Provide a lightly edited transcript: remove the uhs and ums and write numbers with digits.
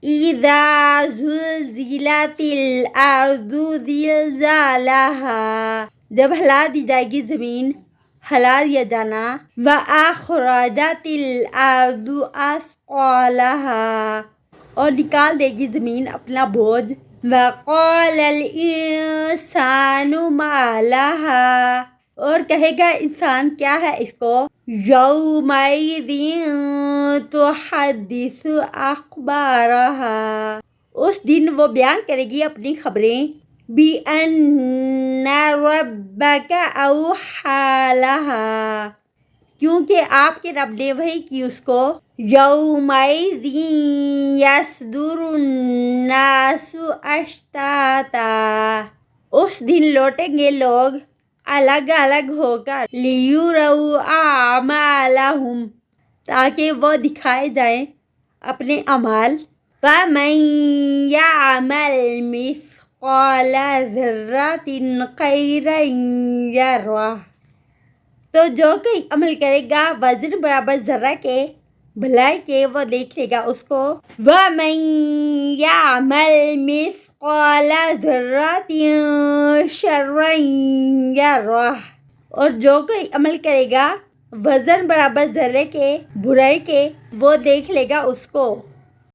اذا زلزلت الارض زلزالها، جب ہلا دی جائے گی زمین، ہلا دیا جانا، واخرجت الارض اثقالها، اور نکال دے گی زمین اپنا بوجھ، وقال الانسان ما لها، اور کہے گا انسان کیا ہے اس کو، یومئذ تحدث اخبارها، اس دن وہ بیان کرے گی اپنی خبریں، بِأَنَّ رَبَّكَ أَوْحَى لَهَا، کیونکہ آپ کے رب نے وحی کی اس کو، یومئذ یصدر الناس اشتاتا، اس دن لوٹیں گے لوگ الگ الگ ہو کر، لیروا اعمالهم، تاکہ وہ دکھائے جائیں اپنے اعمال، فمن یعمل مثقال ذرۃ خیرا یرہ، تو جو کوئی عمل کرے گا وزن برابر ذرہ کے بھلائی کے، وہ دیکھ لے گا اس کو، وَمَن يَعْمَلْ مِثْقَالَ ذَرَّةٍ شَرًّا يَرَهُ، اور جو کوئی عمل کرے گا وزن برابر ذرے کے برائی کے، وہ دیکھ لے گا اس کو۔